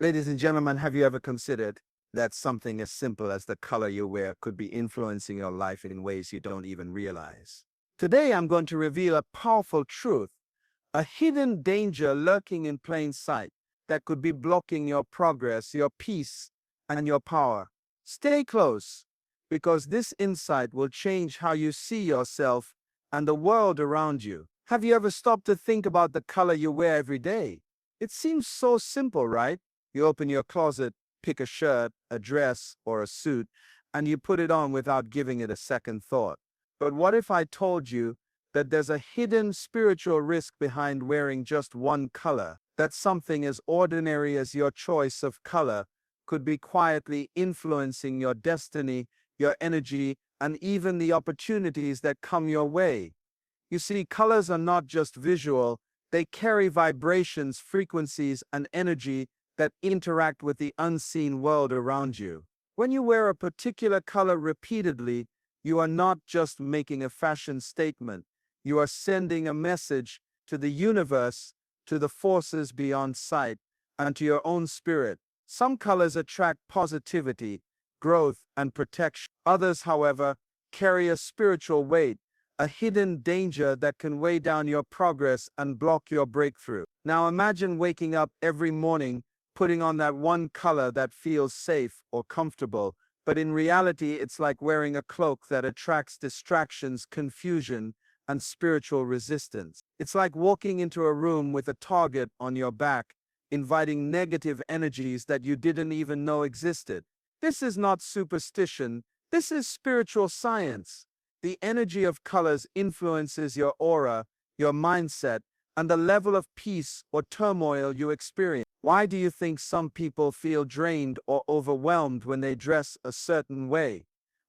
Ladies and gentlemen, have you ever considered that something as simple as the color you wear could be influencing your life in ways you don't even realize? Today, I'm going to reveal a powerful truth, a hidden danger lurking in plain sight that could be blocking your progress, your peace, and your power. Stay close, because this insight will change how you see yourself and the world around you. Have you ever stopped to think about the color you wear every day? It seems so simple, right? You open your closet, pick a shirt, a dress, or a suit, and you put it on without giving it a second thought. But what if I told you that there's a hidden spiritual risk behind wearing just one color? That something as ordinary as your choice of color could be quietly influencing your destiny, your energy, and even the opportunities that come your way. You see, colors are not just visual, they carry vibrations, frequencies, and energy that interact with the unseen world around you. When you wear a particular color repeatedly, you are not just making a fashion statement, you are sending a message to the universe, to the forces beyond sight, and to your own spirit. Some colors attract positivity, growth, and protection. Others, however, carry a spiritual weight, a hidden danger that can weigh down your progress and block your breakthrough. Now imagine waking up every morning putting on that one color that feels safe or comfortable, but in reality it's like wearing a cloak that attracts distractions, confusion, and spiritual resistance. It's like walking into a room with a target on your back, inviting negative energies that you didn't even know existed. This is not superstition, this is spiritual science. The energy of colors influences your aura, your mindset, and the level of peace or turmoil you experience. Why do you think some people feel drained or overwhelmed when they dress a certain way?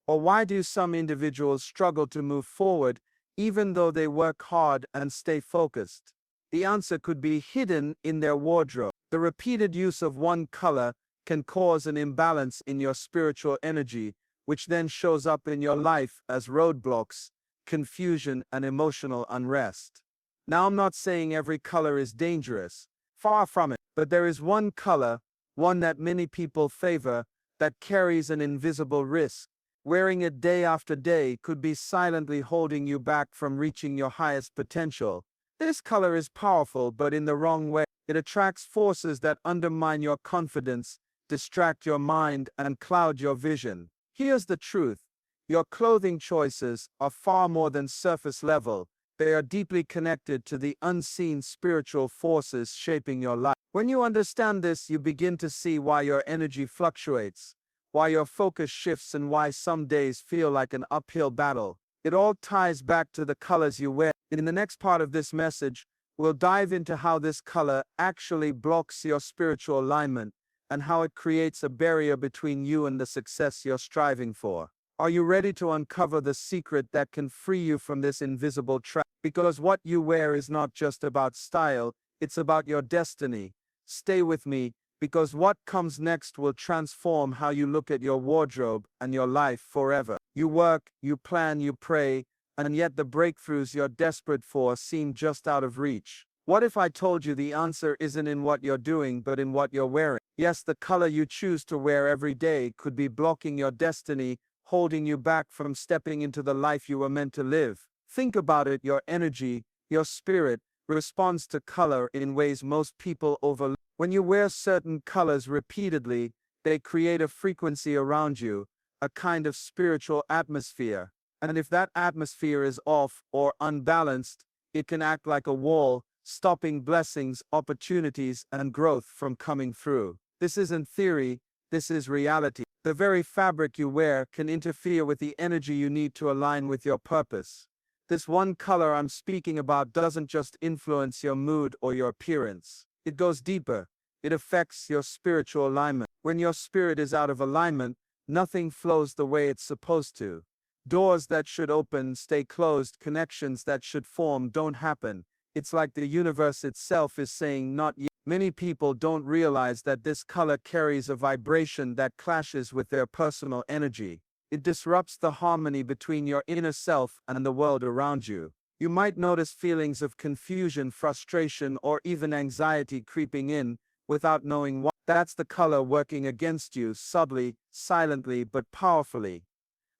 Or why do some individuals struggle to move forward even though they work hard and stay focused? The answer could be hidden in their wardrobe. The repeated use of one color can cause an imbalance in your spiritual energy, which then shows up in your life as roadblocks, confusion, and emotional unrest. Now, I'm not saying every color is dangerous, far from it, but there is one color, one that many people favor, that carries an invisible risk. Wearing it day after day could be silently holding you back from reaching your highest potential. This color is powerful, but in the wrong way. It attracts forces that undermine your confidence, distract your mind, and cloud your vision. Here's the truth. Your clothing choices are far more than surface level. They are deeply connected to the unseen spiritual forces shaping your life. When you understand this, you begin to see why your energy fluctuates, why your focus shifts, and why some days feel like an uphill battle. It all ties back to the colors you wear. In the next part of this message, we'll dive into how this color actually blocks your spiritual alignment and how it creates a barrier between you and the success you're striving for. Are you ready to uncover the secret that can free you from this invisible trap? Because what you wear is not just about style, it's about your destiny. Stay with me, because what comes next will transform how you look at your wardrobe and your life forever. You work, you plan, you pray, and yet the breakthroughs you're desperate for seem just out of reach. What if I told you the answer isn't in what you're doing, but in what you're wearing? Yes, the color you choose to wear every day could be blocking your destiny, holding you back from stepping into the life you were meant to live. Think about it. Your energy, your spirit, responds to color in ways most people overlook. When you wear certain colors repeatedly, they create a frequency around you, a kind of spiritual atmosphere. And if that atmosphere is off or unbalanced, it can act like a wall, stopping blessings, opportunities, and growth from coming through. This isn't theory, this is reality. The very fabric you wear can interfere with the energy you need to align with your purpose. This one color I'm speaking about doesn't just influence your mood or your appearance. It goes deeper. It affects your spiritual alignment. When your spirit is out of alignment, nothing flows the way it's supposed to. Doors that should open stay closed, connections that should form don't happen. It's like the universe itself is saying not yet. Many people don't realize that this color carries a vibration that clashes with their personal energy. It disrupts the harmony between your inner self and the world around you. You might notice feelings of confusion, frustration, or even anxiety creeping in without knowing why. That's the color working against you subtly, silently, but powerfully.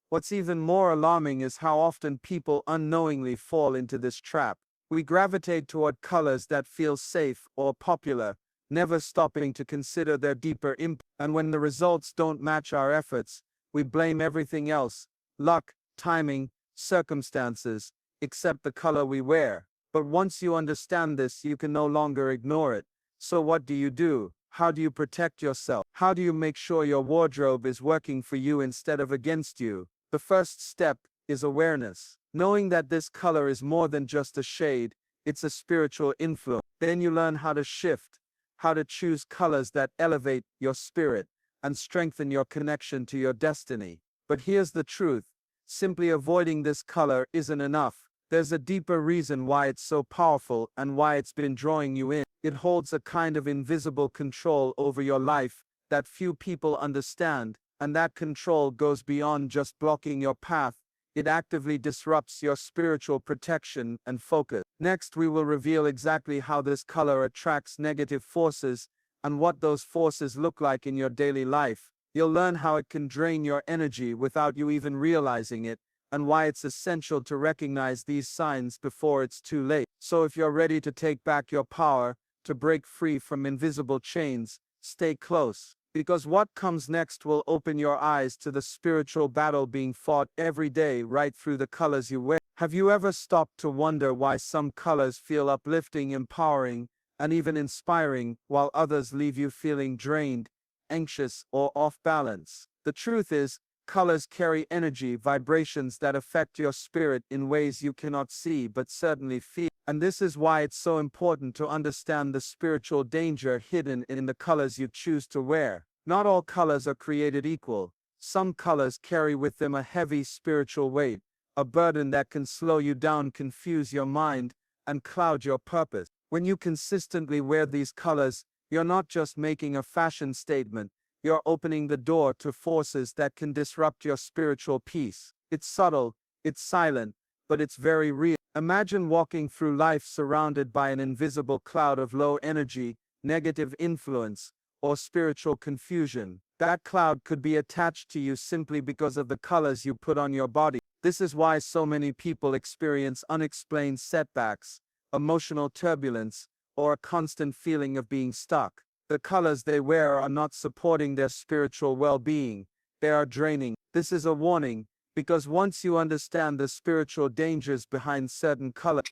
What's even more alarming is how often people unknowingly fall into this trap. We gravitate toward colors that feel safe or popular, never stopping to consider their deeper impact. And when the results don't match our efforts, we blame everything else: luck, timing, circumstances, except the color we wear. But once you understand this, you can no longer ignore it. So what do you do? How do you protect yourself? How do you make sure your wardrobe is working for you instead of against you? The first step is awareness. Knowing that this color is more than just a shade, it's a spiritual influence. Then you learn how to shift, how to choose colors that elevate your spirit and strengthen your connection to your destiny. But here's the truth: simply avoiding this color isn't enough. There's a deeper reason why it's so powerful and why it's been drawing you in. It holds a kind of invisible control over your life that few people understand, and that control goes beyond just blocking your path. It actively disrupts your spiritual protection and focus. Next, we will reveal exactly how this color attracts negative forces and what those forces look like in your daily life. You'll learn how it can drain your energy without you even realizing it, and why it's essential to recognize these signs before it's too late. So if you're ready to take back your power, to break free from invisible chains, stay close, because what comes next will open your eyes to the spiritual battle being fought every day right through the colors you wear. Have you ever stopped to wonder why some colors feel uplifting, empowering, and even inspiring, while others leave you feeling drained, anxious, or off balance? The truth is, colors carry energy, vibrations that affect your spirit in ways you cannot see but certainly feel. And this is why it's so important to understand the spiritual danger hidden in the colors you choose to wear. Not all colors are created equal. Some colors carry with them a heavy spiritual weight, a burden that can slow you down, confuse your mind, and cloud your purpose. When you consistently wear these colors, you're not just making a fashion statement, you're opening the door to forces that can disrupt your spiritual peace. It's subtle, it's silent, but it's very real. Imagine walking through life surrounded by an invisible cloud of low energy, negative influence, or spiritual confusion. That cloud could be attached to you simply because of the colors you put on your body. This is why so many people experience unexplained setbacks, emotional turbulence, or a constant feeling of being stuck. The colors they wear are not supporting their spiritual well-being, they are draining. This is a warning, because once you understand the spiritual dangers behind certain colors,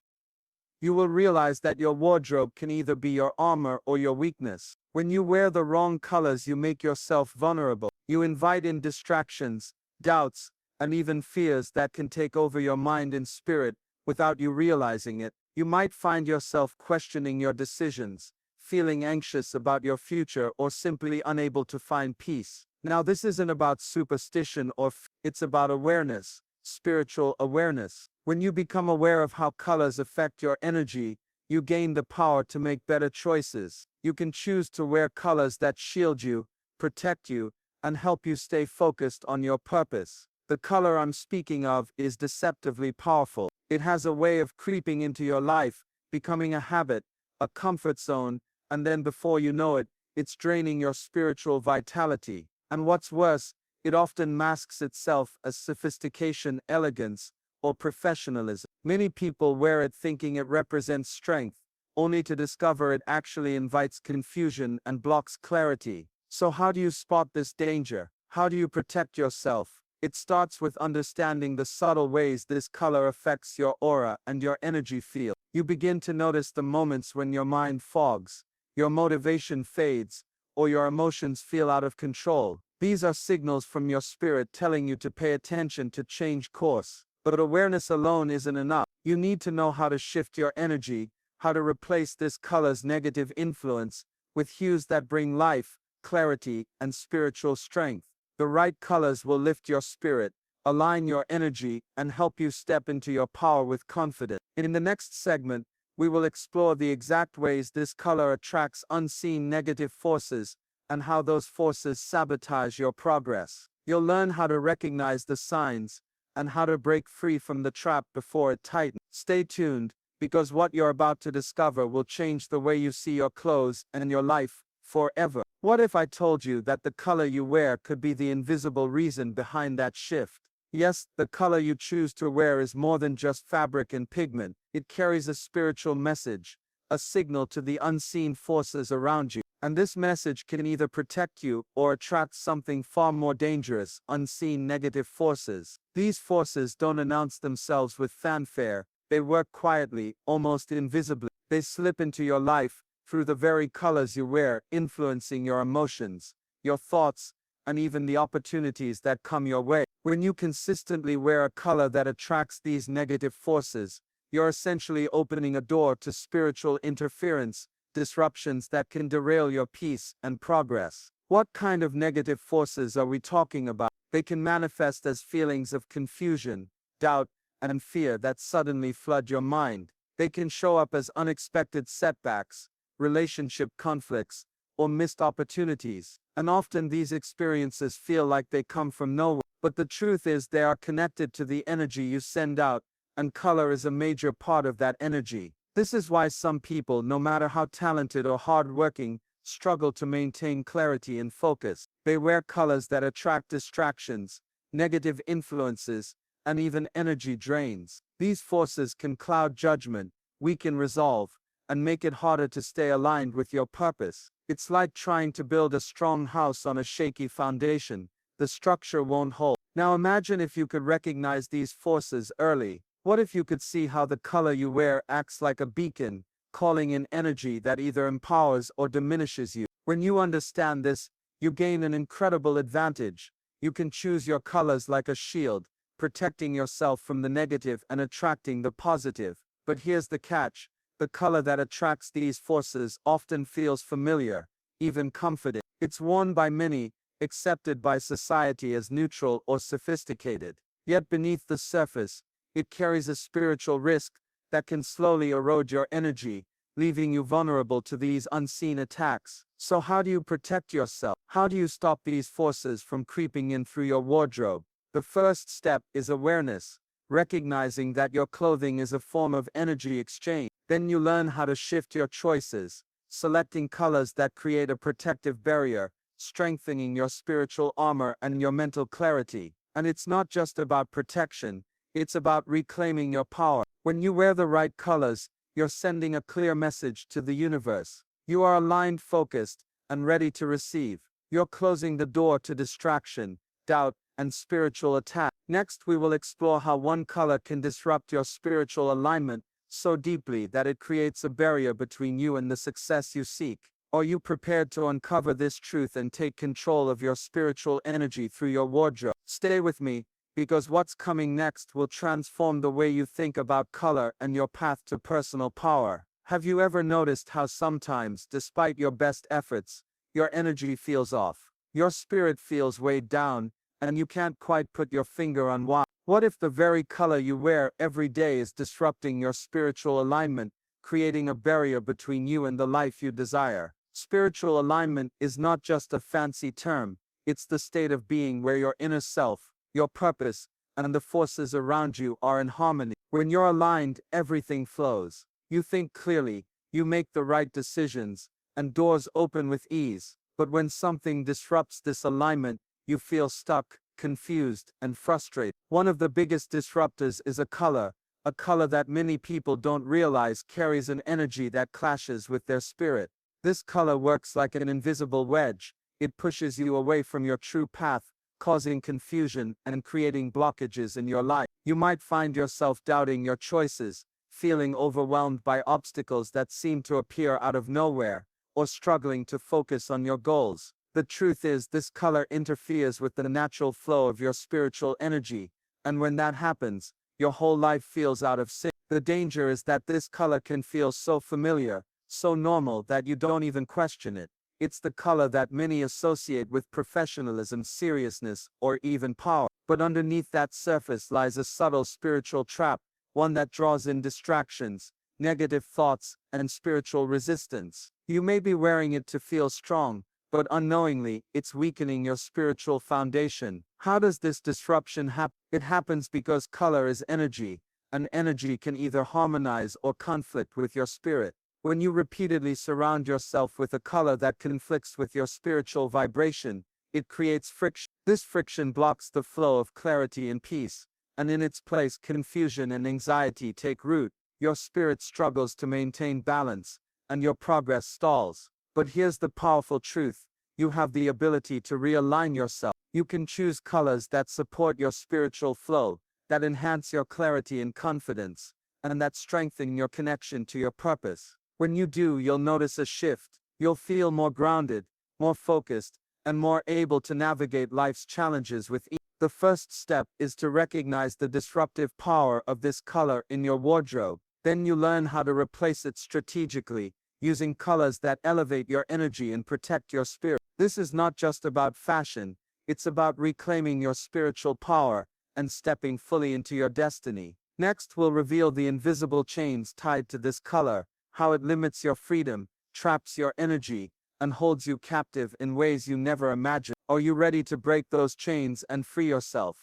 you will realize that your wardrobe can either be your armor or your weakness. When you wear the wrong colors, you make yourself vulnerable. You invite in distractions, doubts, and even fears that can take over your mind and spirit without you realizing it. You might find yourself questioning your decisions, feeling anxious about your future, or simply unable to find peace. Now, this isn't about superstition or it's about awareness, spiritual awareness. When you become aware of how colors affect your energy, you gain the power to make better choices. You can choose to wear colors that shield you, protect you, and help you stay focused on your purpose. The color I'm speaking of is deceptively powerful. It has a way of creeping into your life, becoming a habit, a comfort zone, and then before you know it, it's draining your spiritual vitality. And what's worse, it often masks itself as sophistication, elegance, or professionalism. Many people wear it thinking it represents strength, only to discover it actually invites confusion and blocks clarity. So how do you spot this danger? How do you protect yourself? It starts with understanding the subtle ways this color affects your aura and your energy field. You begin to notice the moments when your mind fogs, your motivation fades, or your emotions feel out of control. These are signals from your spirit telling you to pay attention, to change course. But awareness alone isn't enough. You need to know how to shift your energy, how to replace this color's negative influence with hues that bring life, clarity, and spiritual strength. The right colors will lift your spirit, align your energy, and help you step into your power with confidence. In the next segment, we will explore the exact ways this color attracts unseen negative forces and how those forces sabotage your progress. You'll learn how to recognize the signs and how to break free from the trap before it tightens. Stay tuned, because what you're about to discover will change the way you see your clothes and your life forever. What if I told you that the color you wear could be the invisible reason behind that shift? Yes, the color you choose to wear is more than just fabric and pigment. It carries a spiritual message, a signal to the unseen forces around you. And this message can either protect you or attract something far more dangerous, unseen negative forces. These forces don't announce themselves with fanfare. They work quietly, almost invisibly. They slip into your life through the very colors you wear, influencing your emotions, your thoughts, and even the opportunities that come your way. When you consistently wear a color that attracts these negative forces, you're essentially opening a door to spiritual interference, disruptions that can derail your peace and progress. What kind of negative forces are we talking about? They can manifest as feelings of confusion, doubt, and fear that suddenly flood your mind. They can show up as unexpected setbacks, relationship conflicts, or missed opportunities. And often these experiences feel like they come from nowhere. But the truth is they are connected to the energy you send out, and color is a major part of that energy. This is why some people, no matter how talented or hardworking, struggle to maintain clarity and focus. They wear colors that attract distractions, negative influences, and even energy drains. These forces can cloud judgment, weaken resolve, and make it harder to stay aligned with your purpose. It's like trying to build a strong house on a shaky foundation. The structure won't hold. Now imagine if you could recognize these forces early. What if you could see how the color you wear acts like a beacon, calling in energy that either empowers or diminishes you? When you understand this, you gain an incredible advantage. You can choose your colors like a shield, protecting yourself from the negative and attracting the positive. But here's the catch. The color that attracts these forces often feels familiar, even comforting. It's worn by many, accepted by society as neutral or sophisticated. Yet beneath the surface, it carries a spiritual risk that can slowly erode your energy, leaving you vulnerable to these unseen attacks. So how do you protect yourself? How do you stop these forces from creeping in through your wardrobe? The first step is awareness, recognizing that your clothing is a form of energy exchange. Then you learn how to shift your choices, selecting colors that create a protective barrier, strengthening your spiritual armor and your mental clarity. And it's not just about protection, it's about reclaiming your power. When you wear the right colors, you're sending a clear message to the universe. You are aligned, focused, and ready to receive. You're closing the door to distraction, doubt, and spiritual attack. Next, we will explore how one color can disrupt your spiritual alignment so deeply that it creates a barrier between you and the success you seek. Are you prepared to uncover this truth and take control of your spiritual energy through your wardrobe? Stay with me, because what's coming next will transform the way you think about color and your path to personal power. Have you ever noticed how sometimes, despite your best efforts, your energy feels off? Your spirit feels weighed down, and you can't quite put your finger on why. What if the very color you wear every day is disrupting your spiritual alignment, creating a barrier between you and the life you desire? Spiritual alignment is not just a fancy term, it's the state of being where your inner self, your purpose, and the forces around you are in harmony. When you're aligned, everything flows. You think clearly, you make the right decisions, and doors open with ease. But when something disrupts this alignment, you feel stuck, confused, and frustrated. One of the biggest disruptors is a color that many people don't realize carries an energy that clashes with their spirit. This color works like an invisible wedge. It pushes you away from your true path, causing confusion and creating blockages in your life. You might find yourself doubting your choices, feeling overwhelmed by obstacles that seem to appear out of nowhere, or struggling to focus on your goals. The truth is, this color interferes with the natural flow of your spiritual energy, and when that happens, your whole life feels out of sync. The danger is that this color can feel so familiar, so normal that you don't even question it. It's the color that many associate with professionalism, seriousness, or even power. But underneath that surface lies a subtle spiritual trap, one that draws in distractions, negative thoughts, and spiritual resistance. You may be wearing it to feel strong, but unknowingly, it's weakening your spiritual foundation. How does this disruption happen? It happens because color is energy, and energy can either harmonize or conflict with your spirit. When you repeatedly surround yourself with a color that conflicts with your spiritual vibration, it creates friction. This friction blocks the flow of clarity and peace, and in its place, confusion and anxiety take root. Your spirit struggles to maintain balance, and your progress stalls. But here's the powerful truth: you have the ability to realign yourself. You can choose colors that support your spiritual flow, that enhance your clarity and confidence, and that strengthen your connection to your purpose. When you do, you'll notice a shift. You'll feel more grounded, more focused, and more able to navigate life's challenges with ease. The first step is to recognize the disruptive power of this color in your wardrobe. Then you learn how to replace it strategically, using colors that elevate your energy and protect your spirit. This is not just about fashion, it's about reclaiming your spiritual power and stepping fully into your destiny. Next, we'll reveal the invisible chains tied to this color, how it limits your freedom, traps your energy, and holds you captive in ways you never imagined. Are you ready to break those chains and free yourself?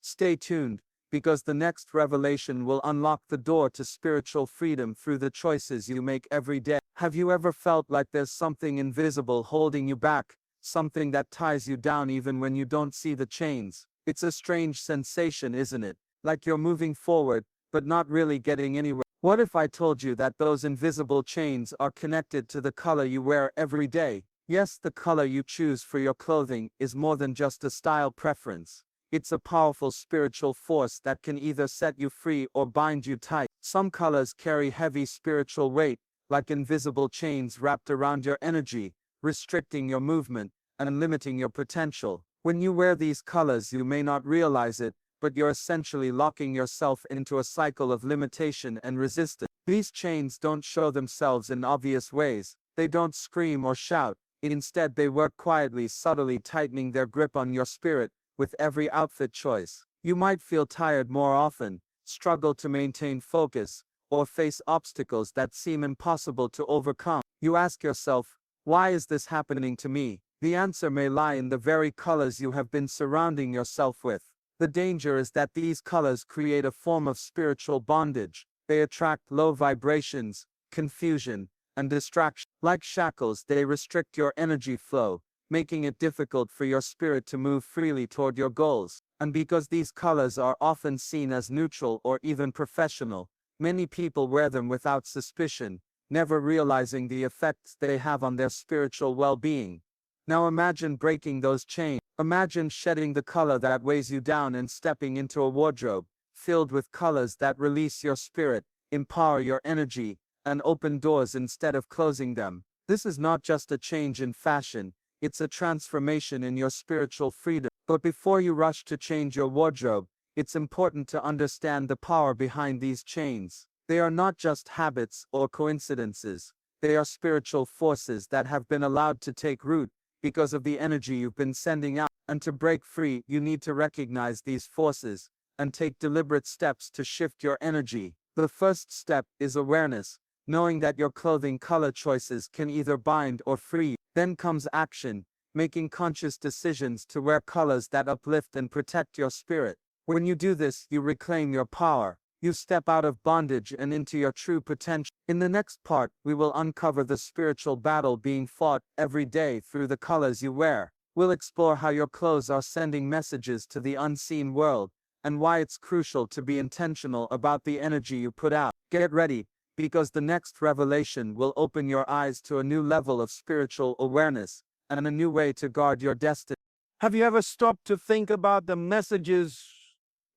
Stay tuned, because the next revelation will unlock the door to spiritual freedom through the choices you make every day. Have you ever felt like there's something invisible holding you back, something that ties you down even when you don't see the chains? It's a strange sensation, isn't it? Like you're moving forward, but not really getting anywhere. What if I told you that those invisible chains are connected to the color you wear every day? Yes, the color you choose for your clothing is more than just a style preference. It's a powerful spiritual force that can either set you free or bind you tight. Some colors carry heavy spiritual weight, like invisible chains wrapped around your energy, restricting your movement and limiting your potential. When you wear these colors, you may not realize it, but you're essentially locking yourself into a cycle of limitation and resistance. These chains don't show themselves in obvious ways. They don't scream or shout. Instead, they work quietly, subtly tightening their grip on your spirit with every outfit choice. You might feel tired more often, struggle to maintain focus, or face obstacles that seem impossible to overcome. You ask yourself, why is this happening to me? The answer may lie in the very colors you have been surrounding yourself with. The danger is that these colors create a form of spiritual bondage. They attract low vibrations, confusion, and distraction. Like shackles, they restrict your energy flow, making it difficult for your spirit to move freely toward your goals. And because these colors are often seen as neutral or even professional, many people wear them without suspicion, never realizing the effects they have on their spiritual well-being. Now imagine breaking those chains. Imagine shedding the color that weighs you down and stepping into a wardrobe filled with colors that release your spirit, empower your energy, and open doors instead of closing them. This is not just a change in fashion, it's a transformation in your spiritual freedom. But before you rush to change your wardrobe, it's important to understand the power behind these chains. They are not just habits or coincidences. They are spiritual forces that have been allowed to take root because of the energy you've been sending out. And to break free, you need to recognize these forces and take deliberate steps to shift your energy. The first step is awareness, knowing that your clothing color choices can either bind or free. Then comes action, making conscious decisions to wear colors that uplift and protect your spirit. When you do this, you reclaim your power. You step out of bondage and into your true potential. In the next part, we will uncover the spiritual battle being fought every day through the colors you wear. We'll explore how your clothes are sending messages to the unseen world, and why it's crucial to be intentional about the energy you put out. Get ready, because the next revelation will open your eyes to a new level of spiritual awareness and a new way to guard your destiny. Have you ever stopped to think about the messages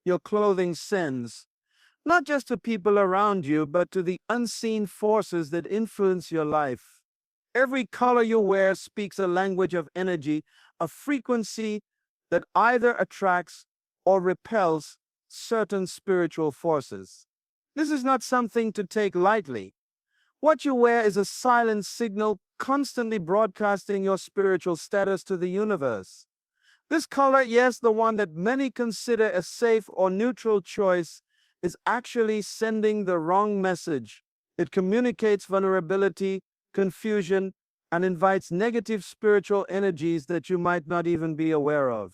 your clothing sends? Not just to people around you, but to the unseen forces that influence your life. Every color you wear speaks a language of energy, a frequency that either attracts or repels certain spiritual forces. This is not something to take lightly. What you wear is a silent signal constantly broadcasting your spiritual status to the universe. This color, yes, the one that many consider a safe or neutral choice, is actually sending the wrong message. It communicates vulnerability, confusion, and invites negative spiritual energies that you might not even be aware of.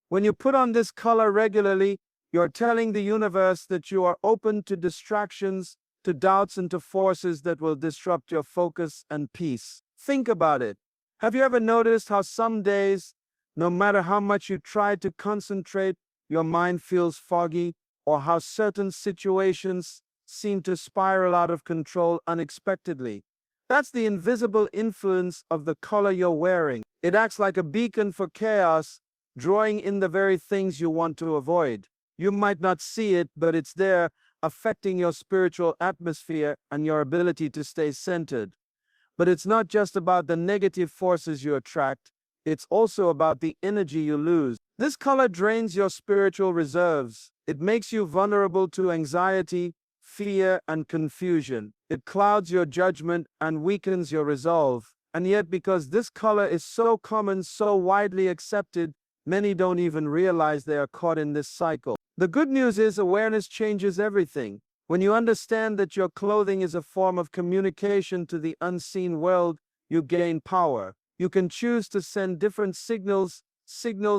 When you put on this color regularly, you're telling the universe that you are open to distractions, to doubts and to forces that will disrupt your focus and peace. Think about it. Have you ever noticed how some days, no matter how much you try to concentrate, your mind feels foggy, or how certain situations seem to spiral out of control unexpectedly? That's the invisible influence of the color you're wearing. It acts like a beacon for chaos, drawing in the very things you want to avoid. You might not see it, but it's there, affecting your spiritual atmosphere and your ability to stay centered. But it's not just about the negative forces you attract, it's also about the energy you lose. This color drains your spiritual reserves. It makes you vulnerable to anxiety, fear, and confusion. It clouds your judgment and weakens your resolve. And yet, because this color is so common, so widely accepted, many don't even realize they are caught in this cycle. The good news is awareness changes everything. When you understand that your clothing is a form of communication to the unseen world, you gain power. You can choose to send different signals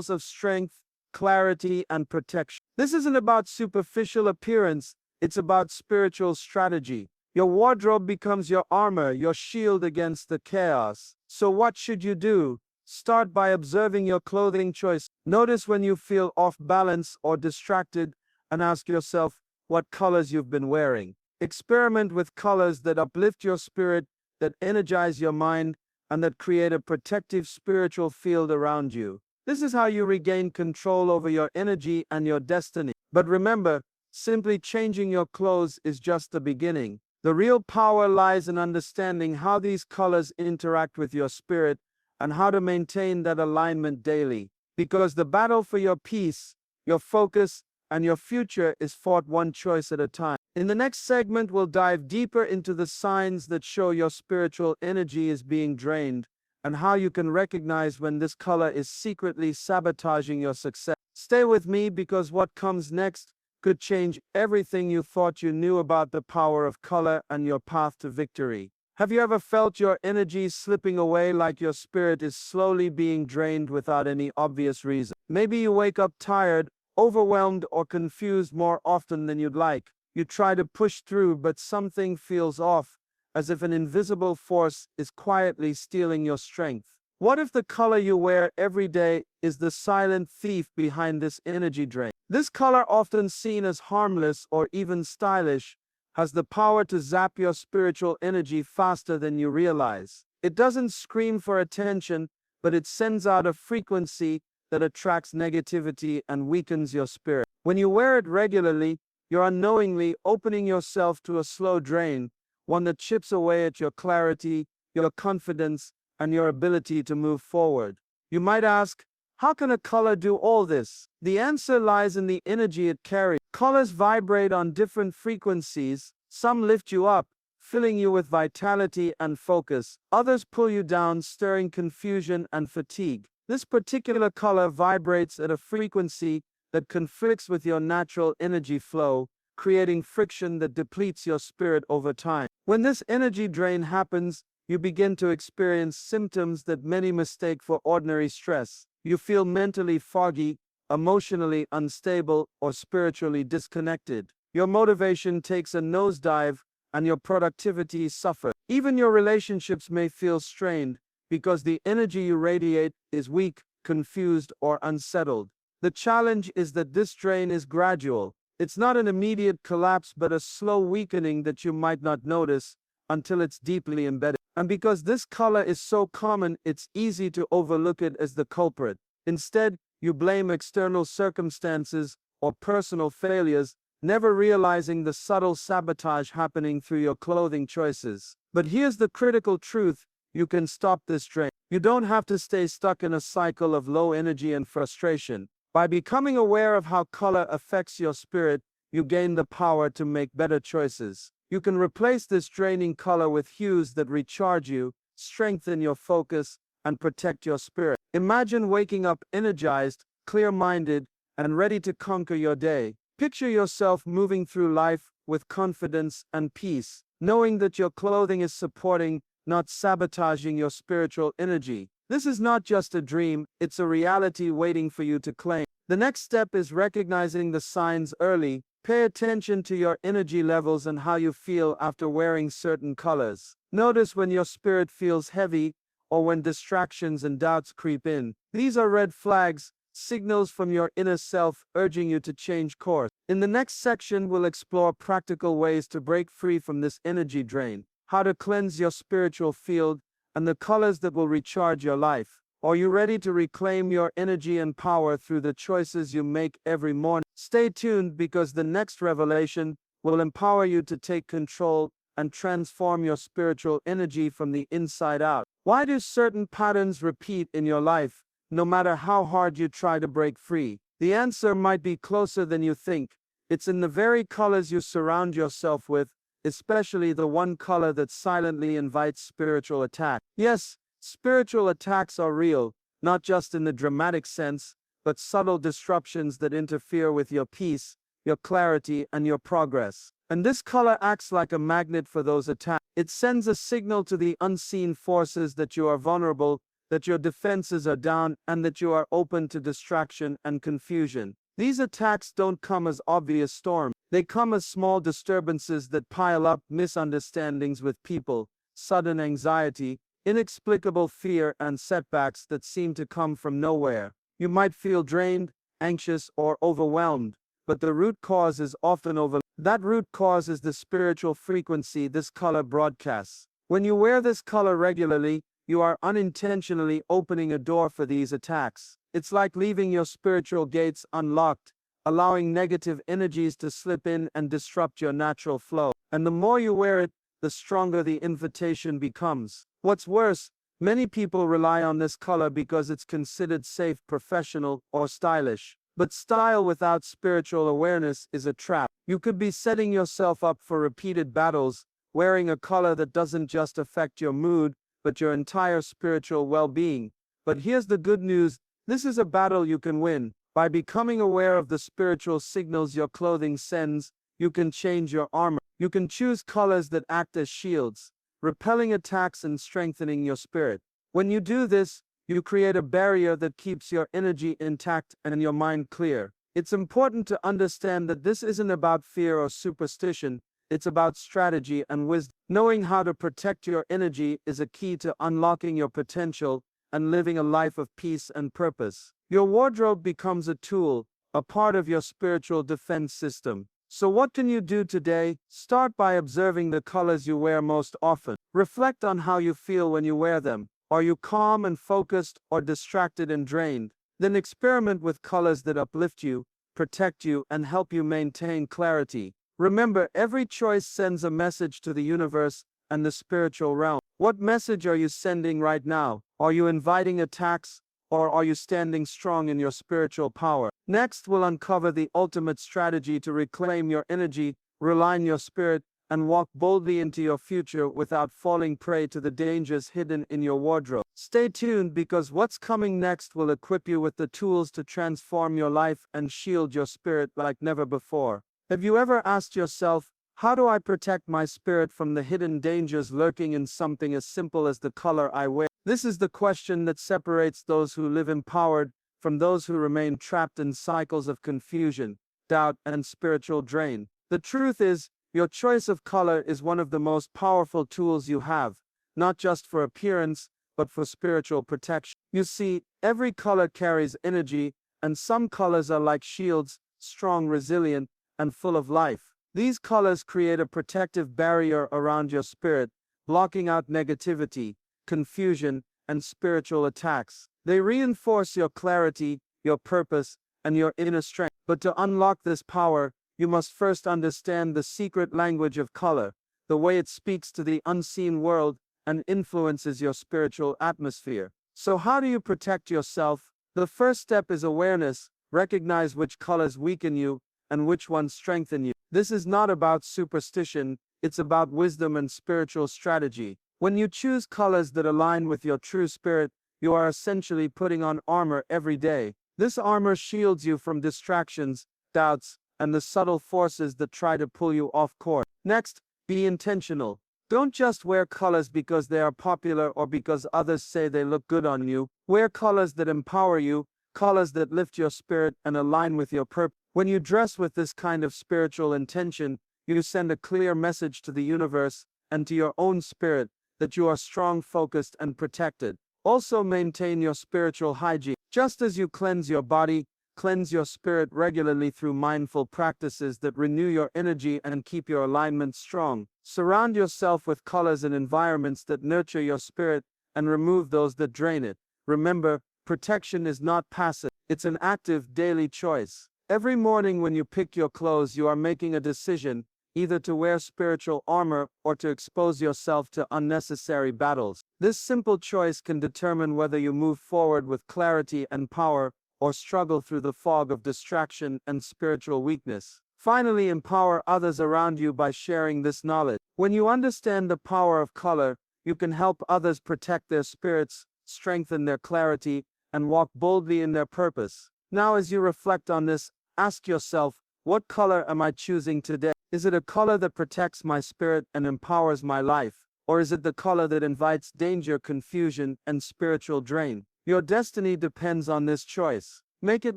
of strength, clarity, and protection. This isn't about superficial appearance, it's about spiritual strategy. Your wardrobe becomes your armor, your shield against the chaos. So what should you do? Start by observing your clothing choice. Notice when you feel off balance or distracted, and ask yourself what colors you've been wearing. Experiment with colors that uplift your spirit, that energize your mind, and that create a protective spiritual field around you. This is how you regain control over your energy and your destiny. But remember, simply changing your clothes is just the beginning. The real power lies in understanding how these colors interact with your spirit and how to maintain that alignment daily. Because the battle for your peace, your focus, and your future is fought one choice at a time. In the next segment, we'll dive deeper into the signs that show your spiritual energy is being drained and how you can recognize when this color is secretly sabotaging your success. Stay with me, because what comes next could change everything you thought you knew about the power of color and your path to victory. Have you ever felt your energy slipping away, like your spirit is slowly being drained without any obvious reason? Maybe you wake up tired, overwhelmed, or confused more often than you'd like. You try to push through, but something feels off, as if an invisible force is quietly stealing your strength. What if the color you wear every day is the silent thief behind this energy drain? This color, often seen as harmless or even stylish, has the power to zap your spiritual energy faster than you realize. It doesn't scream for attention, but it sends out a frequency that attracts negativity and weakens your spirit. When you wear it regularly, you're unknowingly opening yourself to a slow drain, one that chips away at your clarity, your confidence, and your ability to move forward. You might ask, how can a color do all this? The answer lies in the energy it carries. Colors vibrate on different frequencies. Some lift you up, filling you with vitality and focus. Others pull you down, stirring confusion and fatigue. This particular color vibrates at a frequency that conflicts with your natural energy flow, creating friction that depletes your spirit over time. When this energy drain happens, you begin to experience symptoms that many mistake for ordinary stress. You feel mentally foggy, emotionally unstable, or spiritually disconnected. Your motivation takes a nosedive, and your productivity suffers. Even your relationships may feel strained, because the energy you radiate is weak, confused, or unsettled. The challenge is that this drain is gradual. It's not an immediate collapse, but a slow weakening that you might not notice until it's deeply embedded. And because this color is so common, it's easy to overlook it as the culprit. Instead, you blame external circumstances or personal failures, never realizing the subtle sabotage happening through your clothing choices. But here's the critical truth: you can stop this drain. You don't have to stay stuck in a cycle of low energy and frustration. By becoming aware of how color affects your spirit, you gain the power to make better choices. You can replace this draining color with hues that recharge you, strengthen your focus, and protect your spirit. Imagine waking up energized, clear-minded, and ready to conquer your day. Picture yourself moving through life with confidence and peace, knowing that your clothing is supporting, not sabotaging your spiritual energy. This is not just a dream, it's a reality waiting for you to claim. The next step is recognizing the signs early. Pay attention to your energy levels and how you feel after wearing certain colors. Notice when your spirit feels heavy or when distractions and doubts creep in. These are red flags, signals from your inner self urging you to change course. In the next section, we'll explore practical ways to break free from this energy drain, how to cleanse your spiritual field, and the colors that will recharge your life. Are you ready to reclaim your energy and power through the choices you make every morning? Stay tuned because the next revelation will empower you to take control and transform your spiritual energy from the inside out. Why do certain patterns repeat in your life, no matter how hard you try to break free? The answer might be closer than you think. It's in the very colors you surround yourself with, especially the one color that silently invites spiritual attack. Yes, spiritual attacks are real, not just in the dramatic sense, but subtle disruptions that interfere with your peace, your clarity, and your progress. And this color acts like a magnet for those attacks. It sends a signal to the unseen forces that you are vulnerable, that your defenses are down, and that you are open to distraction and confusion. These attacks don't come as obvious storms. They come as small disturbances that pile up: misunderstandings with people, sudden anxiety, inexplicable fear, and setbacks that seem to come from nowhere. You might feel drained, anxious, or overwhelmed, but the root cause is often overlooked. That root cause is the spiritual frequency this color broadcasts. When you wear this color regularly, you are unintentionally opening a door for these attacks. It's like leaving your spiritual gates unlocked, allowing negative energies to slip in and disrupt your natural flow. And the more you wear it, the stronger the invitation becomes. What's worse, many people rely on this color because it's considered safe, professional, or stylish. But style without spiritual awareness is a trap. You could be setting yourself up for repeated battles, wearing a color that doesn't just affect your mood, but your entire spiritual well-being. But here's the good news: this is a battle you can win. By becoming aware of the spiritual signals your clothing sends, you can change your armor. You can choose colors that act as shields, repelling attacks and strengthening your spirit. When you do this, you create a barrier that keeps your energy intact and your mind clear. It's important to understand that this isn't about fear or superstition. It's about strategy and wisdom. Knowing how to protect your energy is a key to unlocking your potential and living a life of peace and purpose. Your wardrobe becomes a tool, a part of your spiritual defense system. So what can you do today? Start by observing the colors you wear most often. Reflect on how you feel when you wear them. Are you calm and focused, or distracted and drained? Then experiment with colors that uplift you, protect you, and help you maintain clarity. Remember, every choice sends a message to the universe and the spiritual realm. What message are you sending right now? Are you inviting attacks, or are you standing strong in your spiritual power? Next, we'll uncover the ultimate strategy to reclaim your energy, realign your spirit, and walk boldly into your future without falling prey to the dangers hidden in your wardrobe. Stay tuned because what's coming next will equip you with the tools to transform your life and shield your spirit like never before. Have you ever asked yourself, how do I protect my spirit from the hidden dangers lurking in something as simple as the color I wear? This is the question that separates those who live empowered from those who remain trapped in cycles of confusion, doubt, and spiritual drain. The truth is, your choice of color is one of the most powerful tools you have, not just for appearance, but for spiritual protection. You see, every color carries energy, and some colors are like shields, strong, resilient, and full of life. These colors create a protective barrier around your spirit, blocking out negativity, confusion, and spiritual attacks. They reinforce your clarity, your purpose, and your inner strength. But to unlock this power, you must first understand the secret language of color, the way it speaks to the unseen world and influences your spiritual atmosphere. So how do you protect yourself? The first step is awareness. Recognize which colors weaken you and which ones strengthen you. This is not about superstition, it's about wisdom and spiritual strategy. When you choose colors that align with your true spirit, you are essentially putting on armor every day. This armor shields you from distractions, doubts, and the subtle forces that try to pull you off course. Next, be intentional. Don't just wear colors because they are popular or because others say they look good on you. Wear colors that empower you, colors that lift your spirit and align with your purpose. When you dress with this kind of spiritual intention, you send a clear message to the universe and to your own spirit that you are strong, focused, and protected. Also maintain your spiritual hygiene. Just as you cleanse your body, cleanse your spirit regularly through mindful practices that renew your energy and keep your alignment strong. Surround yourself with colors and environments that nurture your spirit and remove those that drain it. Remember, protection is not passive, it's an active daily choice. Every morning when you pick your clothes, you are making a decision, either to wear spiritual armor or to expose yourself to unnecessary battles. This simple choice can determine whether you move forward with clarity and power or struggle through the fog of distraction and spiritual weakness. Finally, empower others around you by sharing this knowledge. When you understand the power of color, you can help others protect their spirits, strengthen their clarity, and walk boldly in their purpose. Now, as you reflect on this, ask yourself, what color am I choosing today? Is it a color that protects my spirit and empowers my life? Or is it the color that invites danger, confusion, and spiritual drain? Your destiny depends on this choice. Make it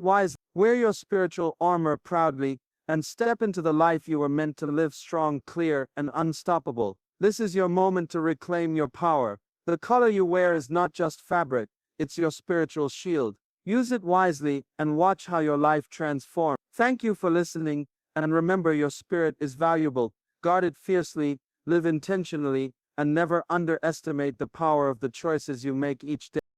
wise. Wear your spiritual armor proudly and step into the life you were meant to live, strong, clear, and unstoppable. This is your moment to reclaim your power. The color you wear is not just fabric, it's your spiritual shield. Use it wisely and watch how your life transforms. Thank you for listening, and remember, your spirit is valuable. Guard it fiercely, live intentionally, and never underestimate the power of the choices you make each day.